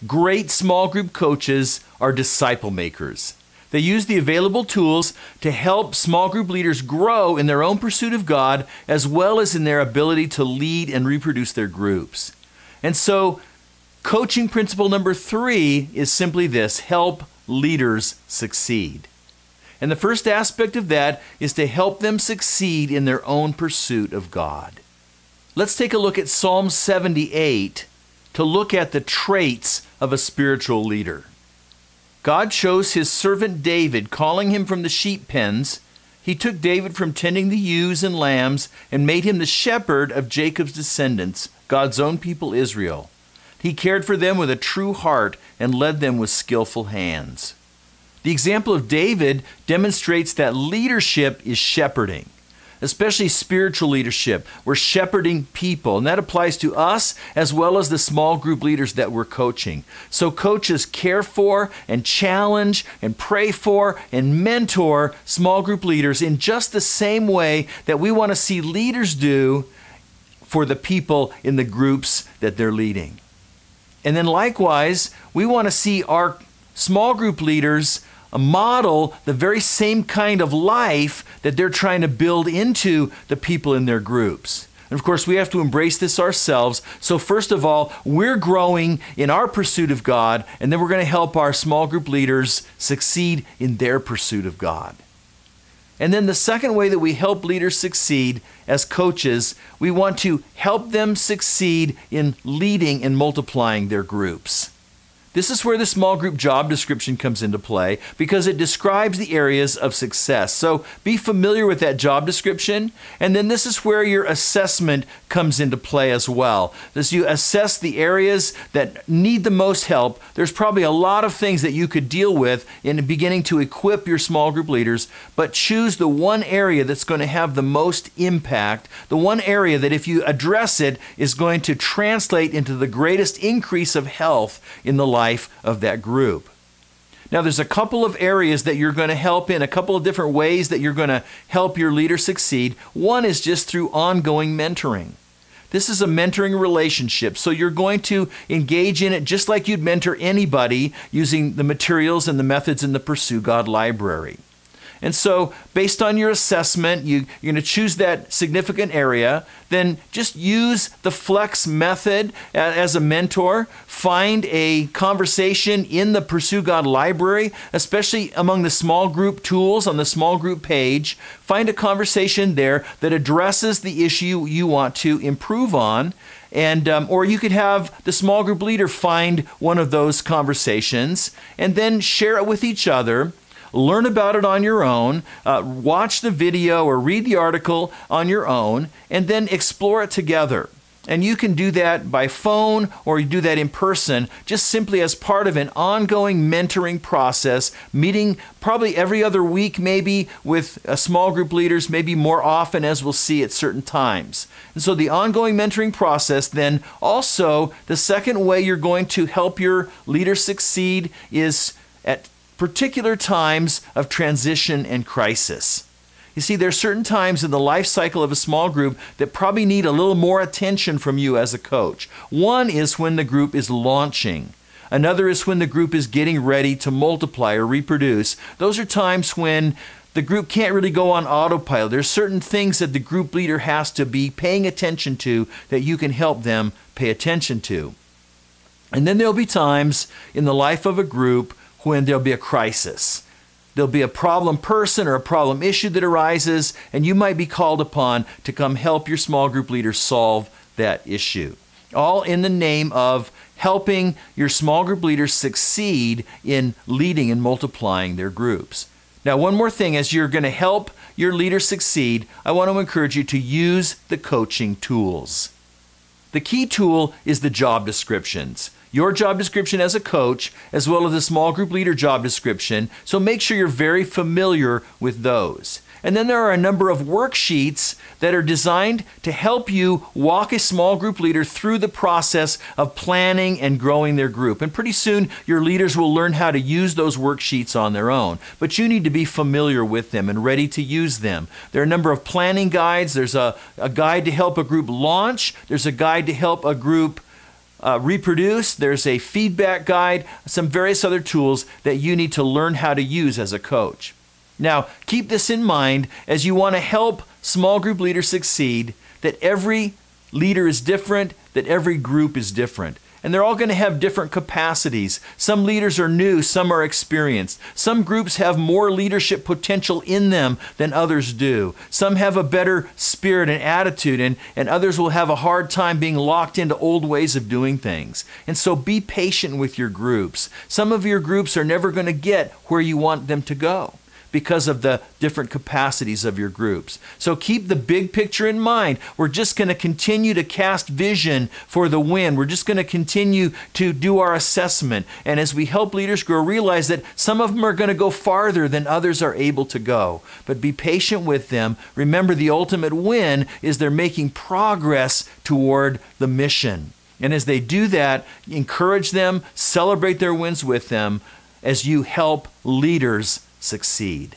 Great small group coaches are disciple makers. They use the available tools to help small group leaders grow in their own pursuit of God, as well as in their ability to lead and reproduce their groups. And so, coaching principle number 3 is simply this: help leaders succeed. And the first aspect of that is to help them succeed in their own pursuit of God. Let's take a look at Psalm 78 to look at the traits of a spiritual leader. God chose his servant David, calling him from the sheep pens. He took David from tending the ewes and lambs and made him the shepherd of Jacob's descendants, God's own people Israel. He cared for them with a true heart and led them with skillful hands. The example of David demonstrates that leadership is shepherding, especially spiritual leadership. We're shepherding people, and that applies to us as well as the small group leaders that we're coaching. So coaches care for and challenge and pray for and mentor small group leaders in just the same way that we want to see leaders do for the people in the groups that they're leading. And then likewise, we want to see our small group leaders model the very same kind of life that they're trying to build into the people in their groups. And of course, we have to embrace this ourselves. So first of all, we're growing in our pursuit of God, and then we're going to help our small group leaders succeed in their pursuit of God. And then the second way that we help leaders succeed as coaches, we want to help them succeed in leading and multiplying their groups. This is where the small group job description comes into play, because it describes the areas of success. So be familiar with that job description, and then this is where your assessment comes into play as well. As you assess the areas that need the most help, there's probably a lot of things that you could deal with in beginning to equip your small group leaders, but choose the one area that's going to have the most impact, the one area that if you address it is going to translate into the greatest increase of health in the life of that group. Now, there's a couple of areas that you're going to help in, a couple of different ways that you're going to help your leader succeed. One is just through ongoing mentoring. This is a mentoring relationship, so you're going to engage in it just like you'd mentor anybody using the materials and the methods in the PursueGOD library. And so based on your assessment, you're going to choose that significant area, then just use the flex method as a mentor. Find a conversation in the PursueGOD library, especially among the small group tools on the small group page. Find a conversation there that addresses the issue you want to improve on. And or you could have the small group leader find one of those conversations and then share it with each other. Learn about it on your own, watch the video or read the article on your own, and then explore it together. And you can do that by phone or you do that in person, just simply as part of an ongoing mentoring process, meeting probably every other week maybe with small group leaders, maybe more often as we'll see at certain times. And so the ongoing mentoring process, then also the second way you're going to help your leader succeed is at particular times of transition and crisis. You see, there are certain times in the life cycle of a small group that probably need a little more attention from you as a coach. One is when the group is launching. Another is when the group is getting ready to multiply or reproduce. Those are times when the group can't really go on autopilot. There's certain things that the group leader has to be paying attention to that you can help them pay attention to. And then there'll be times in the life of a group when there'll be a crisis. There'll be a problem person or a problem issue that arises, and you might be called upon to come help your small group leader solve that issue. All in the name of helping your small group leaders succeed in leading and multiplying their groups. Now, one more thing, as you're going to help your leaders succeed, I want to encourage you to use the coaching tools. The key tool is the job descriptions. Your job description as a coach, as well as the small group leader job description. So make sure you're very familiar with those. And then there are a number of worksheets that are designed to help you walk a small group leader through the process of planning and growing their group. And pretty soon, your leaders will learn how to use those worksheets on their own. But you need to be familiar with them and ready to use them. There are a number of planning guides. There's a guide to help a group launch. There's a guide to help a group reproduce. There's a feedback guide, some various other tools that you need to learn how to use as a coach. Now, keep this in mind as you want to help small group leaders succeed, that every leader is different, that every group is different. And they're all going to have different capacities. Some leaders are new, some are experienced. Some groups have more leadership potential in them than others do. Some have a better spirit and attitude, and others will have a hard time being locked into old ways of doing things. And so be patient with your groups. Some of your groups are never going to get where you want them to go because of the different capacities of your groups. So keep the big picture in mind. We're just going to continue to cast vision for the win. We're just going to continue to do our assessment. And as we help leaders grow, realize that some of them are going to go farther than others are able to go. But be patient with them. Remember, the ultimate win is they're making progress toward the mission. And as they do that, encourage them, celebrate their wins with them as you help leaders succeed.